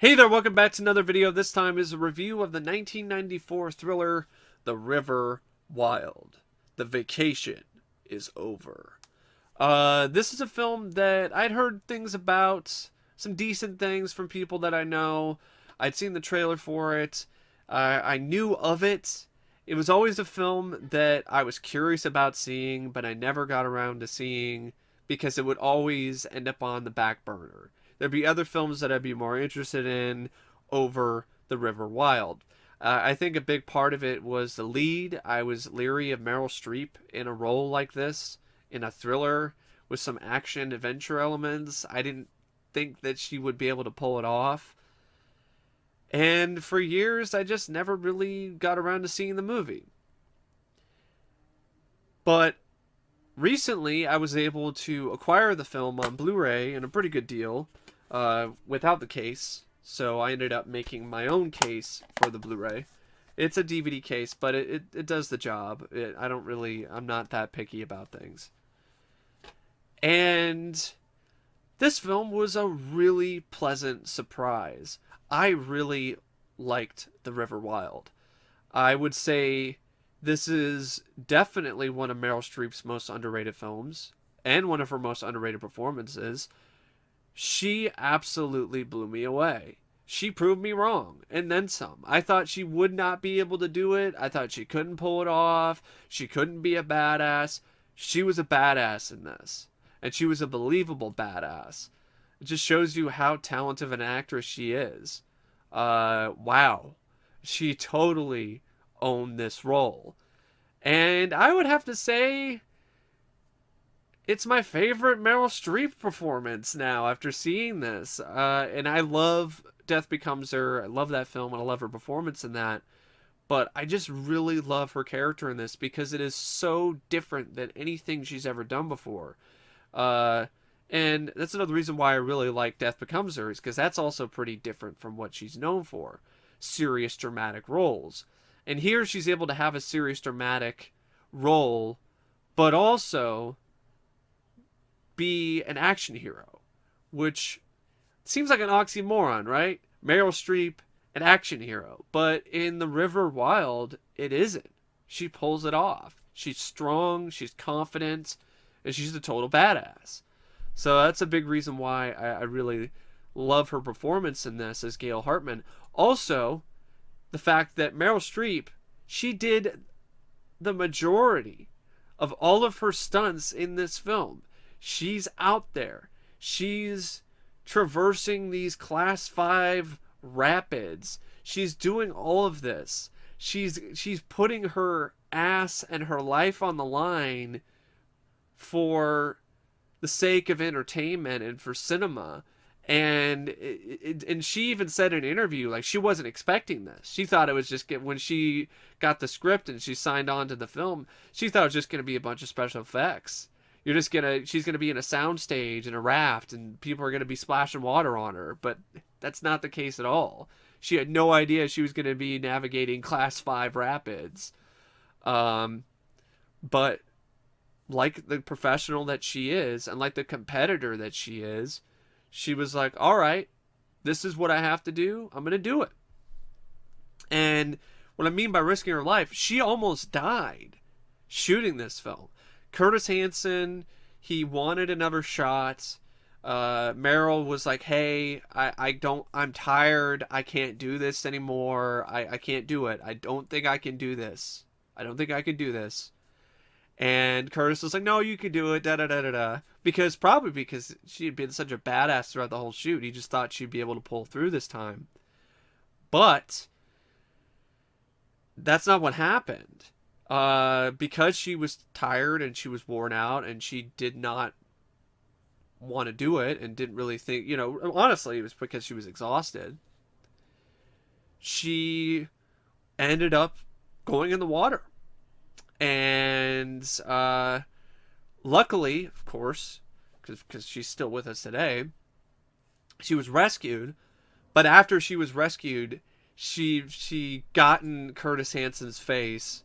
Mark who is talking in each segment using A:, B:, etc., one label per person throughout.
A: Hey there, welcome back to another video. This time is a review of the 1994 thriller The River Wild. The vacation is over. This is a film that I'd heard things about, some decent things from people that I know. I'd seen the trailer for it. I knew of it. It was always a film that I was curious about seeing, but I never got around to seeing because it would always end up on the back burner. There'd be other films that I'd be more interested in over The River Wild. I think a big part of it was the lead. I was leery of Meryl Streep in a role like this, in a thriller with some action adventure elements. I didn't think that she would be able to pull it off. And for years, I just never really got around to seeing the movie. But recently, I was able to acquire the film on Blu ray in a pretty good deal without the case. So I ended up making my own case for the Blu ray. It's a DVD case, but it does the job. I'm not that picky about things. And this film was a really pleasant surprise. I really liked The River Wild. I would say this is definitely one of Meryl Streep's most underrated films and one of her most underrated performances. She absolutely blew me away. She proved me wrong, and then some. I thought she would not be able to do it. I thought she couldn't pull it off. She couldn't be a badass. She was a badass in this, and she was a believable badass. It just shows you how talented of an actress she is. Wow. She totally owned this role. And I would have to say it's my favorite Meryl Streep performance now after seeing this. And I love Death Becomes Her. I love that film and I love her performance in that. But I just really love her character in this because it is so different than anything she's ever done before. Uh, and that's another reason why I really like Death Becomes Her, is because that's also pretty different from what she's known for. Serious dramatic roles. And here she's able to have a serious dramatic role, but also be an action hero, which seems like an oxymoron, right? Meryl Streep, an action hero. But in The River Wild, it isn't. She pulls it off. She's strong, she's confident, and she's a total badass. So that's a big reason why I really love her performance in this as Gail Hartman. Also, the fact that Meryl Streep, she did the majority of all of her stunts in this film. She's out there. She's traversing these class 5 rapids. She's doing all of this. She's putting her ass and her life on the line for the sake of entertainment and for cinema. And she even said in an interview, like, she wasn't expecting this. She thought it was just when she got the script and she signed on to the film, she thought it was just going to be a bunch of special effects. She's gonna be in a soundstage in a raft and people are gonna be splashing water on her, but that's not the case at all. She had no idea she was gonna be navigating class 5 rapids. But like the professional that she is and like the competitor that she is, she was like, all right, this is what I have to do. I'm going to do it. And what I mean by risking her life, she almost died shooting this film. Curtis Hanson, he wanted another shot. Meryl was like, hey, I'm tired. I can't do this anymore. I can't do it. I don't think I can do this. I don't think I can do this. And Curtis was like, no, you can do it, da da da da da. Probably because she had been such a badass throughout the whole shoot. He just thought she'd be able to pull through this time. But that's not what happened. Because she was tired and she was worn out and she did not want to do it and didn't really think, honestly, it was because she was exhausted. She ended up going in the water. And luckily, of course, because she's still with us today, she was rescued. But after she was rescued, she got in Curtis Hanson's face,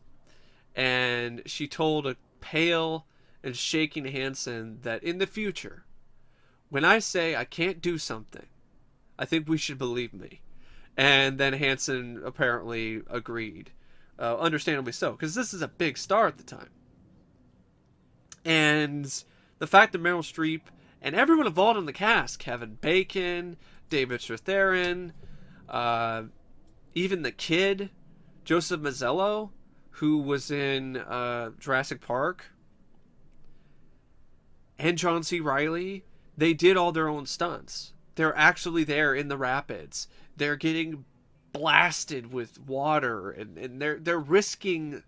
A: and she told a pale and shaking Hanson that in the future, when I say I can't do something, I think we should believe me. And then Hanson apparently agreed, understandably so, because this is a big star at the time. And the fact that Meryl Streep and everyone involved in the cast, Kevin Bacon, David Stratharin, uh, even the kid, Joseph Mazzelo, who was in Jurassic Park, and John C. Reilly, they did all their own stunts. They're actually there in the rapids. They're getting blasted with water, and they're risking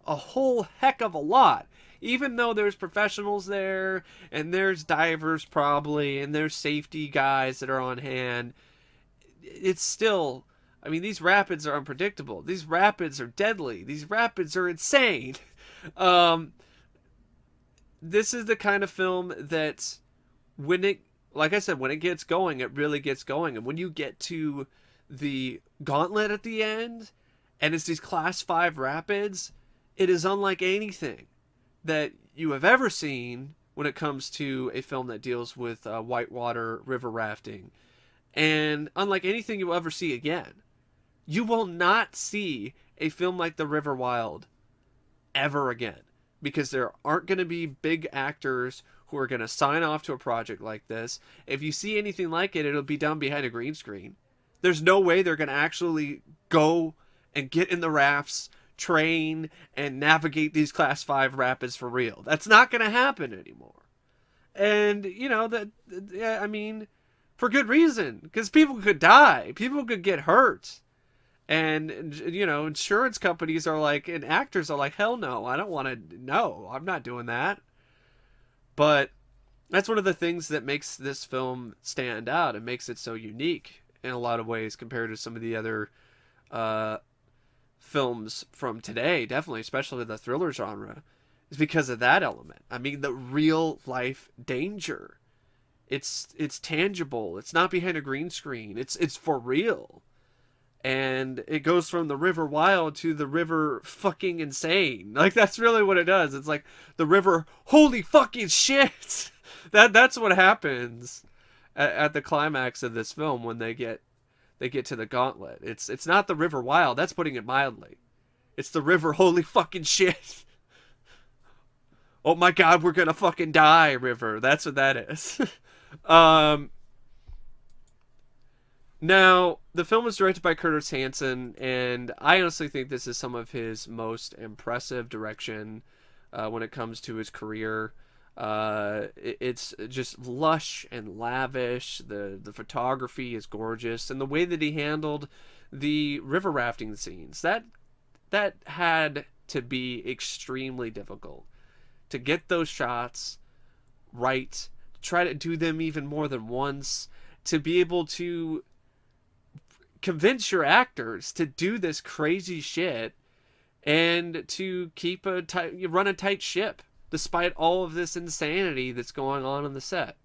A: a whole heck of a lot. Even though there's professionals there, and there's divers probably, and there's safety guys that are on hand, it's still, I mean, these rapids are unpredictable. These rapids are deadly. These rapids are insane. Um, this is the kind of film that when it, like I said, when it gets going, it really gets going. And when you get to the gauntlet at the end, and it's these class 5 rapids, it is unlike anything that you have ever seen when it comes to a film that deals with whitewater river rafting, and unlike anything you'll ever see again. You will not see a film like The River Wild ever again, because there aren't going to be big actors who are going to sign off to a project like this. If you see anything like it, it'll be done behind a green screen. There's no way they're going to actually go and get in the rafts, train, and navigate these class 5 rapids for real. That's not going to happen anymore. And, you know, that, I mean, for good reason, because people could die, people could get hurt. And, you know, insurance companies are like, and actors are like, hell no, I don't want to, no, I'm not doing that. But that's one of the things that makes this film stand out and makes it so unique in a lot of ways compared to some of the other uh, films from today, definitely, especially the thriller genre, is because of that element. I mean, the real life danger. It's tangible. It's not behind a green screen. It's for real. And it goes from the river wild to the river fucking insane. Like, that's really what it does. It's like the river, holy fucking shit. That's what happens at the climax of this film when they get to the gauntlet. It's not the river wild. That's putting it mildly. It's the river, holy fucking shit. Oh my god, we're gonna fucking die, river. That's what that is. um, Now, the film was directed by Curtis Hanson, and I honestly think this is some of his most impressive direction when it comes to his career. It's just lush and lavish. The photography is gorgeous, and the way that he handled the river rafting scenes, that had to be extremely difficult to get those shots right, try to do them even more than once, to be able to convince your actors to do this crazy shit and to keep run a tight ship despite all of this insanity that's going on the set.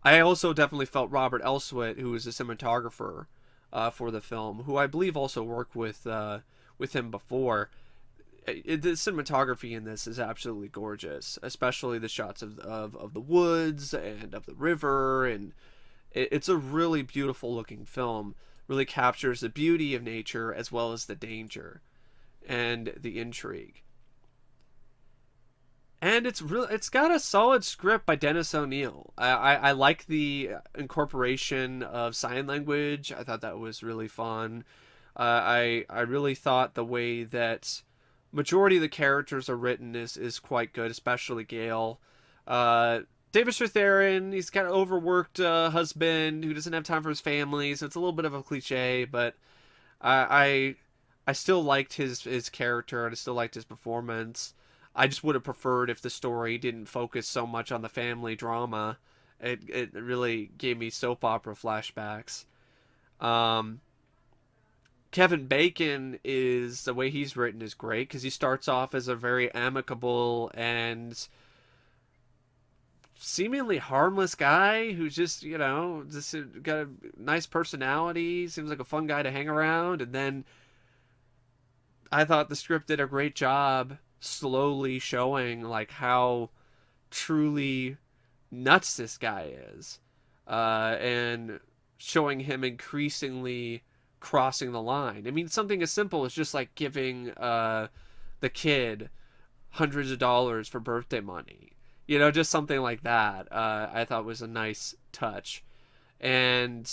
A: I also definitely felt Robert Elswit, who was a cinematographer for the film, who I believe also worked with him before. The cinematography in this is absolutely gorgeous, especially the shots of the woods and of the river, and it's a really beautiful looking film. Really captures the beauty of nature as well as the danger and the intrigue. And it's got a solid script by Dennis O'Neil. I like the incorporation of sign language. I thought that was really fun. I really thought the way that majority of the characters are written is quite good, especially Gale. David Stratharin, he's got an overworked husband who doesn't have time for his family, so it's a little bit of a cliche, but I still liked his character, and I still liked his performance. I just would have preferred if the story didn't focus so much on the family drama. It really gave me soap opera flashbacks. Um, Kevin Bacon, is the way he's written is great because he starts off as a very amicable and seemingly harmless guy who's just, you know, just got a nice personality, seems like a fun guy to hang around, and then I thought the script did a great job slowly showing like how truly nuts this guy is. and showing him increasingly crossing the line. I mean, something as simple as just like giving the kid hundreds of dollars for birthday money. You know, just something like that. I thought was a nice touch. And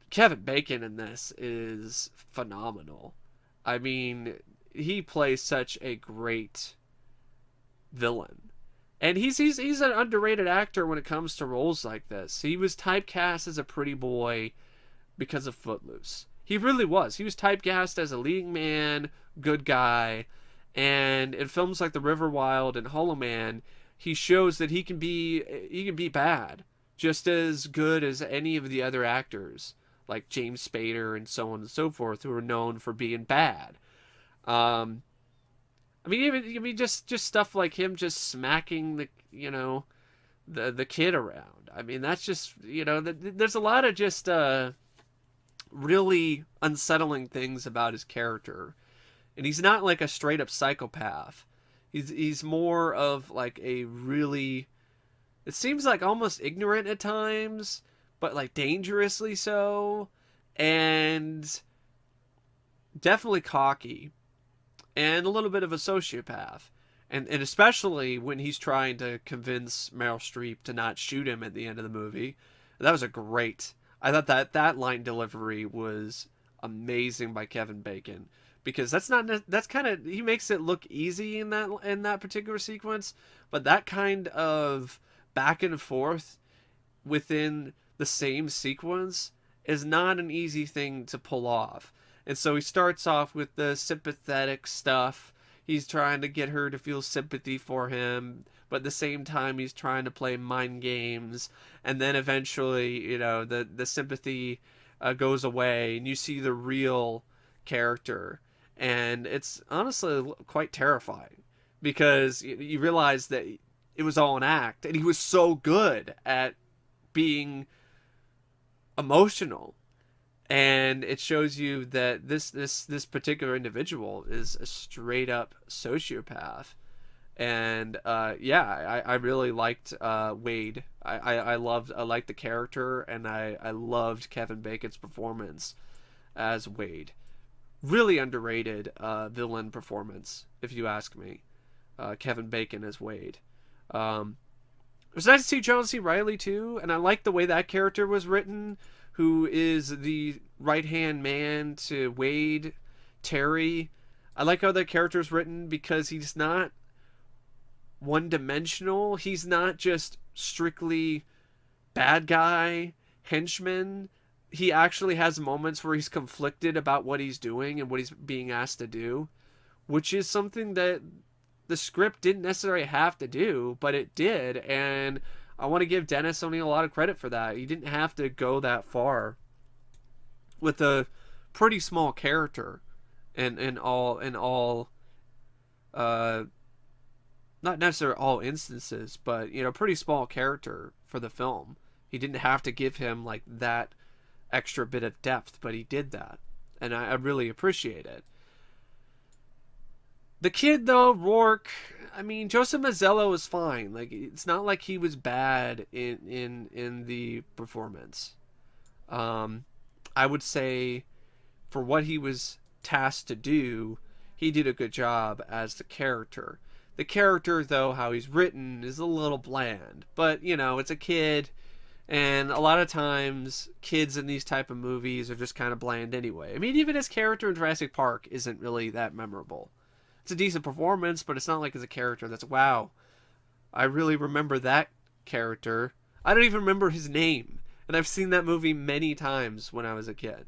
A: Kevin Bacon in this is phenomenal. I mean, he plays such a great villain. And he's an underrated actor when it comes to roles like this. He was typecast as a pretty boy because of Footloose. He really was. He was typecast as a leading man, good guy, and in films like The River Wild and Hollow Man, he shows that he can be bad just as good as any of the other actors like James Spader and so on and so forth who are known for being bad. Um, just stuff like him just smacking the kid around. I mean, that's just there's a lot of just really unsettling things about his character, and he's not like a straight up psychopath. He's more of like a really, it seems like almost ignorant at times, but like dangerously so, and definitely cocky and a little bit of a sociopath. And especially when he's trying to convince Meryl Streep to not shoot him at the end of the movie. That was a great. I thought that line delivery was amazing by Kevin Bacon, because that's kind of, he makes it look easy in that particular sequence, but that kind of back and forth within the same sequence is not an easy thing to pull off. And so he starts off with the sympathetic stuff. He's trying to get her to feel sympathy for him, but at the same time he's trying to play mind games. And then eventually, the sympathy goes away, and you see the real character. And it's honestly quite terrifying, because you realize that it was all an act, and he was so good at being emotional, and it shows you that this particular individual is a straight up sociopath. And I really liked Wade. I liked the character, and I loved Kevin Bacon's performance as Wade. Really underrated villain performance, if you ask me. Kevin Bacon as Wade. It was nice to see John C. Reilly too, and I like the way that character was written, who is the right hand man to Wade, Terry. I like how that character is written, because he's not one dimensional. He's not just strictly bad guy, henchman. He actually has moments where he's conflicted about what he's doing and what he's being asked to do, which is something that the script didn't necessarily have to do, but it did. And I want to give Dennis O'Neil a lot of credit for that. He didn't have to go that far with a pretty small character in all not necessarily all instances, but pretty small character for the film. He didn't have to give him like that extra bit of depth, but he did that, and I really appreciate it. The kid, though, Rourke, I mean, Joseph Mazzello was fine. Like, it's not like he was bad in the performance. I would say, for what he was tasked to do, he did a good job as the character. The character, though, how he's written, is a little bland. But, it's a kid, and a lot of times, kids in these type of movies are just kind of bland anyway. I mean, even his character in Jurassic Park isn't really that memorable. It's a decent performance, but it's not like it's a character that's, wow, I really remember that character. I don't even remember his name, and I've seen that movie many times when I was a kid.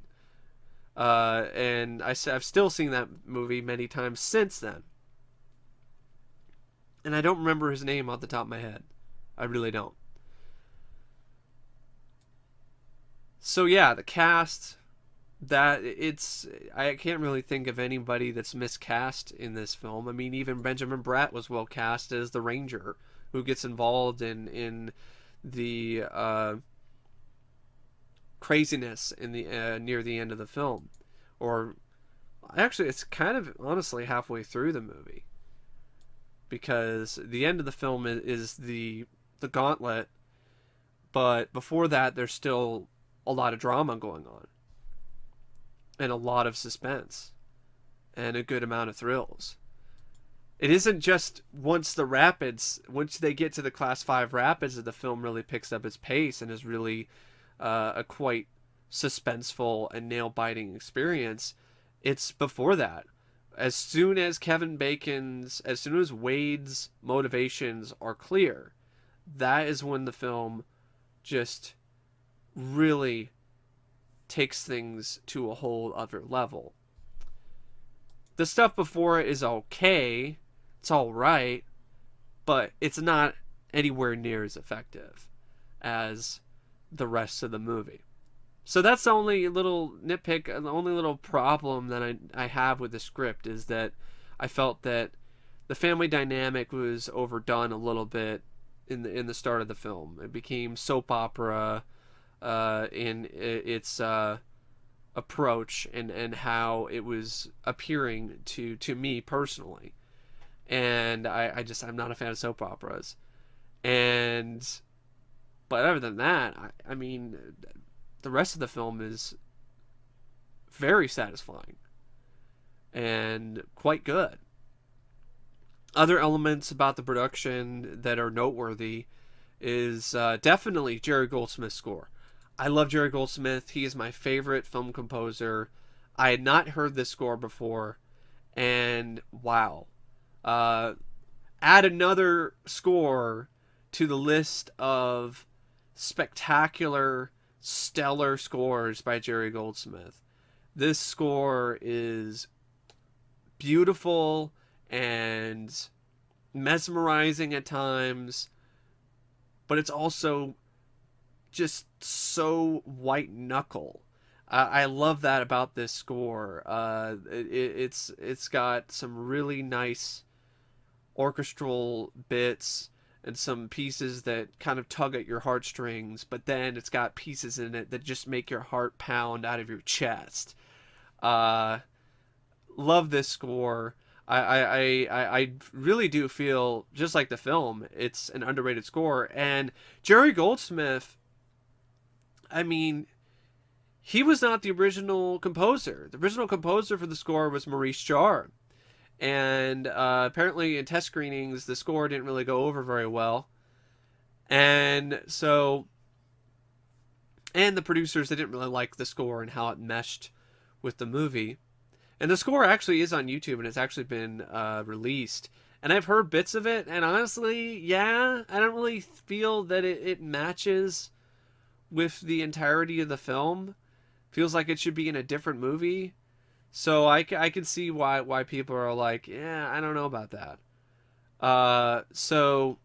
A: And I've still seen that movie many times since then. And I don't remember his name off the top of my head. I really don't. So yeah, the cast, I can't really think of anybody that's miscast in this film. I mean, even Benjamin Bratt was well cast as the ranger who gets involved in the craziness in the near the end of the film, or actually, it's kind of honestly halfway through the movie, because the end of the film is the gauntlet But before that, there's still a lot of drama going on, and a lot of suspense, and a good amount of thrills. It isn't just once they get to the Class 5 rapids, that the film really picks up its pace and is really a quite suspenseful and nail biting experience. It's before that. As soon as Wade's motivations are clear, that is when the film just really takes things to a whole other level. The stuff before it is okay, it's alright, but it's not anywhere near as effective as the rest of the movie. So that's the only little nitpick, the only little problem that I have with the script, is that I felt that the family dynamic was overdone a little bit in the start of the film. It became soap opera in its approach and how it was appearing to me personally. And I'm not a fan of soap operas. And but other than that, I mean, the rest of the film is very satisfying and quite good. Other elements about the production that are noteworthy is definitely Jerry Goldsmith's score. I love Jerry Goldsmith. He is my favorite film composer. I had not heard this score before, and wow. Add another score to the list of spectacular, stellar scores by Jerry Goldsmith. This score is beautiful and mesmerizing at times, but it's also just so white knuckle. I love that about this score. It's got some really nice orchestral bits and some pieces that kind of tug at your heartstrings, but then it's got pieces in it that just make your heart pound out of your chest. Love this score. I really do feel, just like the film, it's an underrated score. And Jerry Goldsmith, I mean, he was not the original composer. The original composer for the score was Maurice Jarre. And apparently in test screenings, the score didn't really go over very well. And so, and the producers, they didn't really like the score and how it meshed with the movie. And the score actually is on YouTube, and it's actually been released. And I've heard bits of it, and honestly, yeah, I don't really feel that it matches with the entirety of the film. Feels like it should be in a different movie. So I can see why people are like, yeah, I don't know about that. So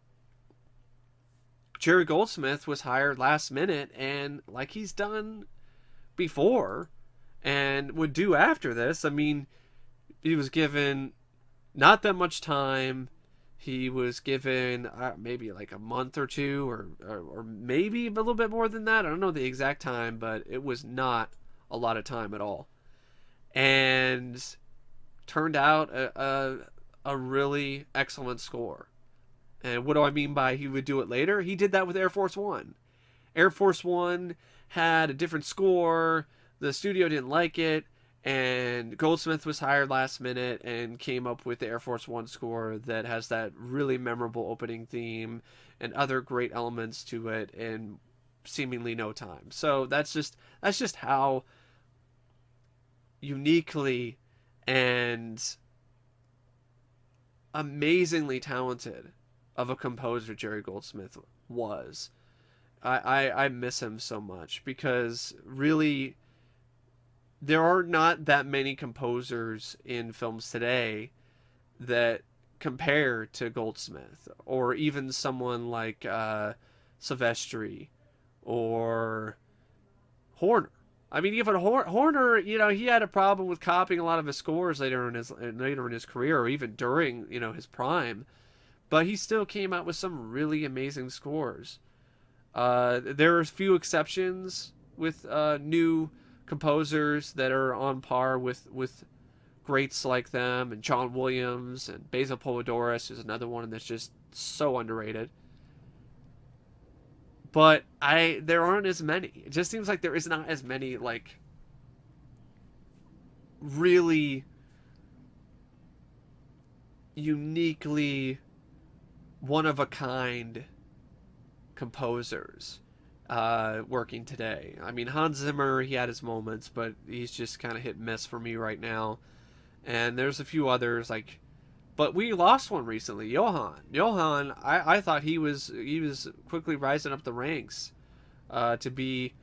A: Jerry Goldsmith was hired last minute, and like he's done before and would do after this. I mean, he was given not that much time. He was given maybe like a month or two, or maybe a little bit more than that. I don't know the exact time, but it was not a lot of time at all. And turned out a really excellent score. And what do I mean by he would do it later? He did that with Air Force One. Air Force One had a different score. The studio didn't like it, and Goldsmith was hired last minute and came up with the Air Force One score that has that really memorable opening theme and other great elements to it in seemingly no time. So that's just how uniquely and amazingly talented of a composer Jerry Goldsmith was. I miss him so much, because really there are not that many composers in films today that compare to Goldsmith, or even someone like Silvestri or Horner. I mean, even Horner, he had a problem with copying a lot of his scores later in his career, or even during his prime, but he still came out with some really amazing scores. There are a few exceptions with new composers that are on par with greats like them, and John Williams and Basil Polidorus is another one that's just so underrated. but there aren't as many. It just seems like there is not as many like really uniquely one of a kind composers working today. I mean, Hans Zimmer, he had his moments, but he's just kind of hit and miss for me right now. And there's a few others like, but we lost one recently, Johann. Johann, I thought he was quickly rising up the ranks to be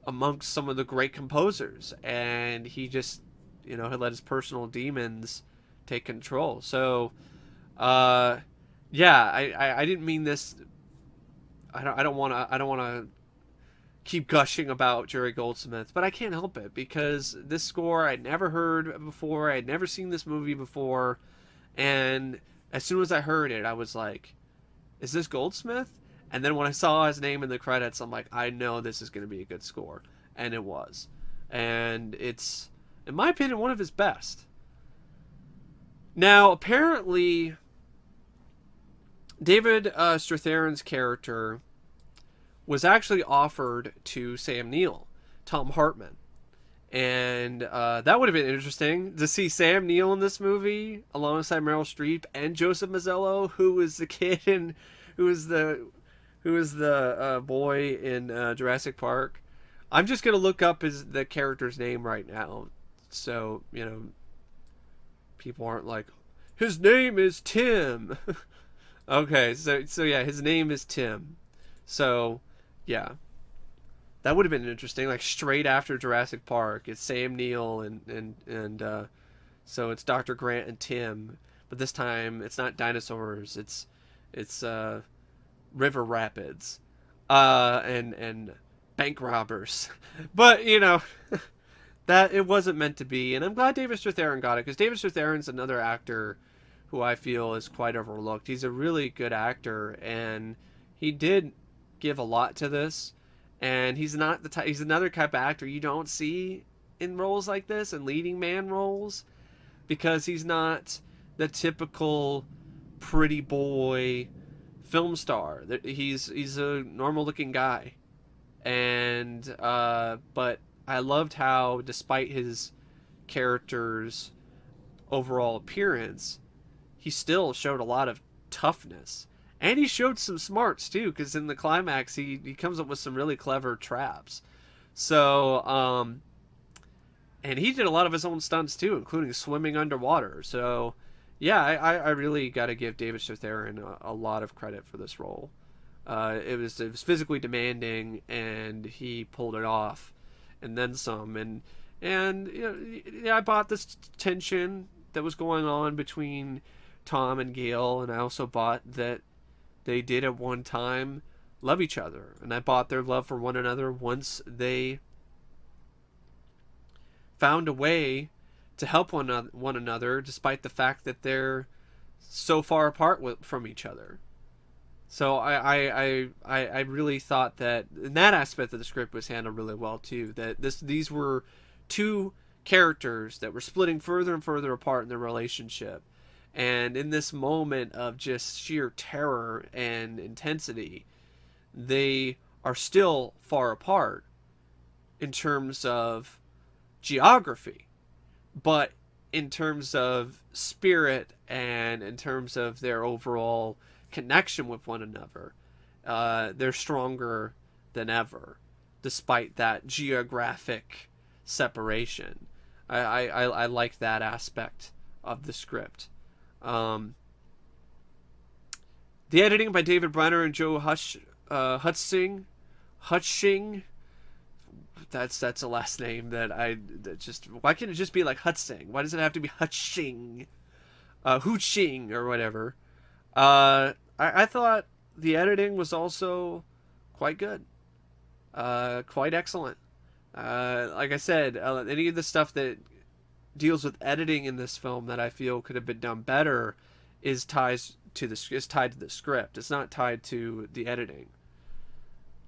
A: amongst some of the great composers, and he just had let his personal demons take control. So, uh, yeah, I didn't mean this. I don't want to keep gushing about Jerry Goldsmith, but I can't help it because this score I'd never heard before. I'd never seen this movie before, and as soon as I heard it, I was like, "Is this Goldsmith?" And then when I saw his name in the credits, I'm like, "I know this is going to be a good score," and it was, and it's, in my opinion, one of his best. Now, apparently, David Stratharin's character was actually offered to Sam Neill, Tom Hartman. And that would have been interesting to see Sam Neill in this movie alongside Meryl Streep and Joseph Mazzelo, who was the kid and who was the boy in Jurassic Park. I'm just gonna look up the character's name right now, so people aren't like, his name is Tim. Okay, so yeah, his name is Tim. So yeah, that would have been interesting. Like straight after Jurassic Park, it's Sam Neill and so it's Dr. Grant and Tim, but this time it's not dinosaurs. It's river rapids, and bank robbers. But that it wasn't meant to be, and I'm glad David Stratharin got it because David Stratharin's another actor who I feel is quite overlooked. He's a really good actor, and he did give a lot to this. And he's not the type. He's another type of actor you don't see in roles like this, in leading man roles, because he's not the typical pretty boy film star. He's a normal looking guy, and but I loved how, despite his character's overall appearance, he still showed a lot of toughness. And he showed some smarts too, because in the climax he comes up with some really clever traps. So, and he did a lot of his own stunts too, including swimming underwater. So, yeah, I really got to give David Stratharin a lot of credit for this role. It was physically demanding, and he pulled it off, and then some. And yeah, I bought this tension that was going on between Tom and Gail, and I also bought that they did at one time love each other, and I bought their love for one another once they found a way to help one another, despite the fact that they're so far apart from each other. So I really thought that in that aspect of the script was handled really well too. That these were two characters that were splitting further and further apart in their relationship, and in this moment of just sheer terror and intensity, they are still far apart in terms of geography, but in terms of spirit and in terms of their overall connection with one another, they're stronger than ever, despite that geographic separation. I like that aspect of the script. Um, the editing by David Brenner and Joe Hutching. That's a last name that just, why can't it just be like Hutching? Why does it have to be Hutching? Hooching or whatever. I thought the editing was also quite good. Quite excellent. Like I said, any of the stuff that deals with editing in this film that I feel could have been done better is tied to the script. It's not tied to the editing.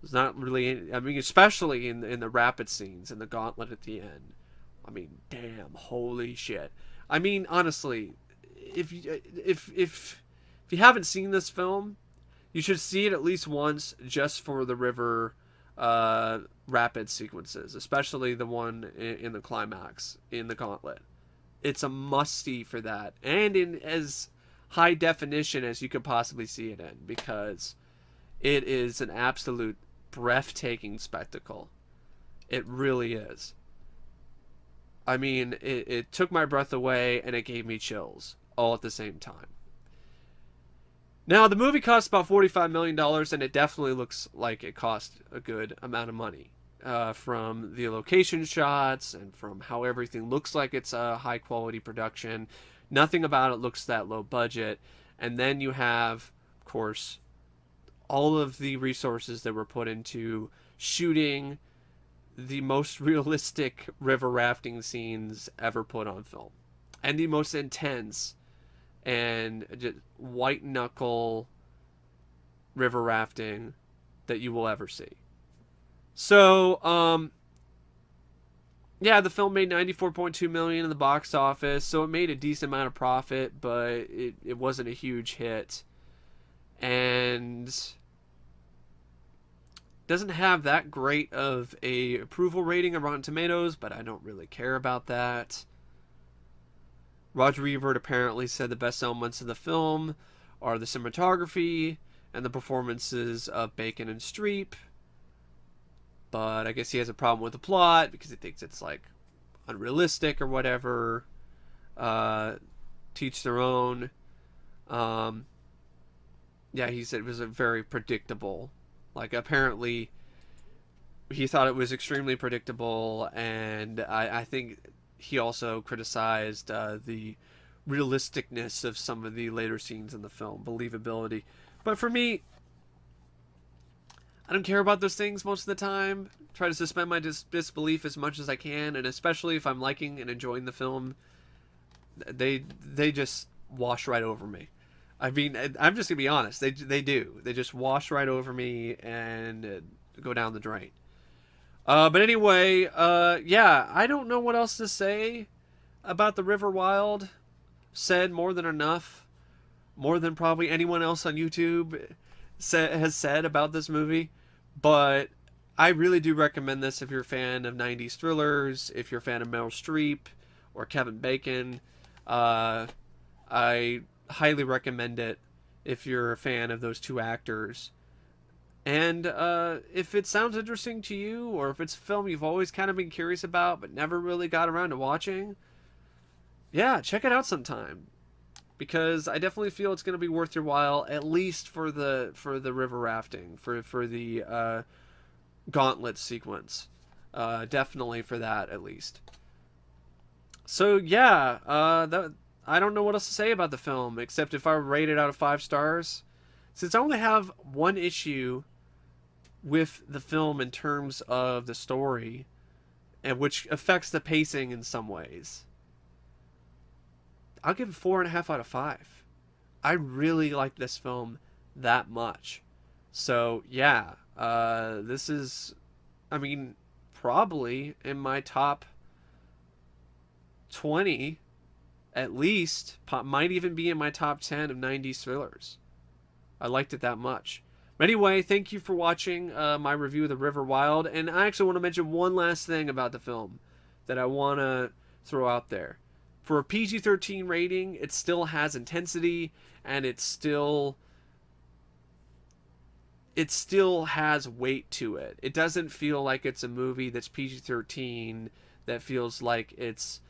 A: It's not really. I mean, especially in the rapid scenes and the gauntlet at the end. I mean, damn, holy shit. I mean, honestly, if you haven't seen this film, You should see it at least once just for the river uh, rapid sequences, especially the one in the climax in the gauntlet. It's a must see for that, and in as high definition as you could possibly see it in, because it is an absolute breathtaking spectacle. It really is. I mean, it took my breath away and it gave me chills all at the same time. Now, the movie cost about $45 million, and it definitely looks like it cost a good amount of money. From the location shots and from how everything looks like it's a high quality production. Nothing about it looks that low budget. And then you have, of course, all of the resources that were put into shooting the most realistic river rafting scenes ever put on film, and the most intense and just white knuckle river rafting that you will ever see. So, yeah, the film made 94.2 million in the box office, so it made a decent amount of profit, but it wasn't a huge hit, and doesn't have that great of a approval rating on Rotten Tomatoes, but I don't really care about that. Roger Ebert apparently said the best elements of the film are the cinematography and the performances of Bacon and Streep, but I guess he has a problem with the plot because he thinks it's like unrealistic or whatever. Teach their own. Yeah, he said it was a very predictable. Like, apparently, he thought it was extremely predictable, and I think he also criticized the realisticness of some of the later scenes in the film, believability. But for me, I don't care about those things most of the time. Try to suspend my disbelief as much as I can, and especially if I'm liking and enjoying the film, they just wash right over me. I mean, I'm just gonna be honest. They do. They just wash right over me and go down the drain. But anyway, yeah, I don't know what else to say about the River Wild. Said more than enough, more than probably anyone else on YouTube has said about this movie. But I really do recommend this if you're a fan of 90s thrillers, if you're a fan of Meryl Streep or Kevin Bacon. I highly recommend it if you're a fan of those two actors. And if it sounds interesting to you, or if it's a film you've always kind of been curious about but never really got around to watching, yeah, check it out sometime. Because I definitely feel it's going to be worth your while, at least for the river rafting, for the gauntlet sequence. Definitely for that, at least. So yeah, I don't know what else to say about the film, except if I rate it out of 5 stars. Since I only have one issue with the film in terms of the story, and which affects the pacing in some ways, I'll give it 4.5 out of 5. I really like this film that much. So yeah, this is, I mean, probably in my top 20 at least. Might even be in my top 10 of 90s thrillers. I liked it that much. But anyway, thank you for watching my review of The River Wild. And I actually want to mention one last thing about the film that I want to throw out there. For a PG-13 rating, it still has intensity, and it still has weight to it. It doesn't feel like it's a movie that's PG-13 that feels like it's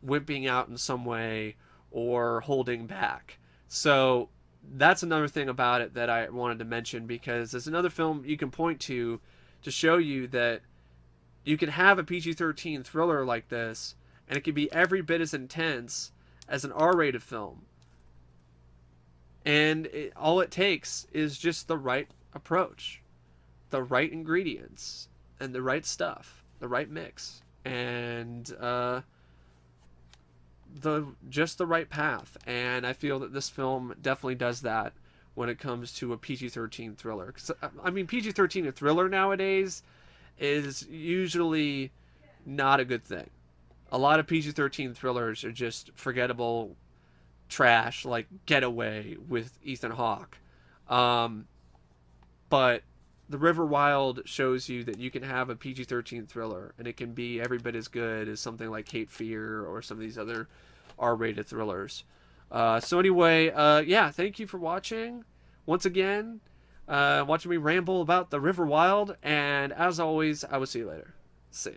A: wimping out in some way or holding back. So that's another thing about it that I wanted to mention, because there's another film you can point to show you that you can have a PG-13 thriller like this, and it can be every bit as intense as an R-rated film. And all it takes is just the right approach, the right ingredients, and the right stuff, the right mix, and just the right path. And I feel that this film definitely does that when it comes to a PG-13 thriller. 'Cause, I mean, PG-13 thriller nowadays is usually not a good thing. A lot of PG-13 thrillers are just forgettable trash, like Getaway with Ethan Hawke. but The River Wild shows you that you can have a PG-13 thriller and it can be every bit as good as something like Cape Fear or some of these other R-rated thrillers. So anyway, yeah, thank you for watching once again, watching me ramble about The River Wild, and as always, I will see you later. See ya.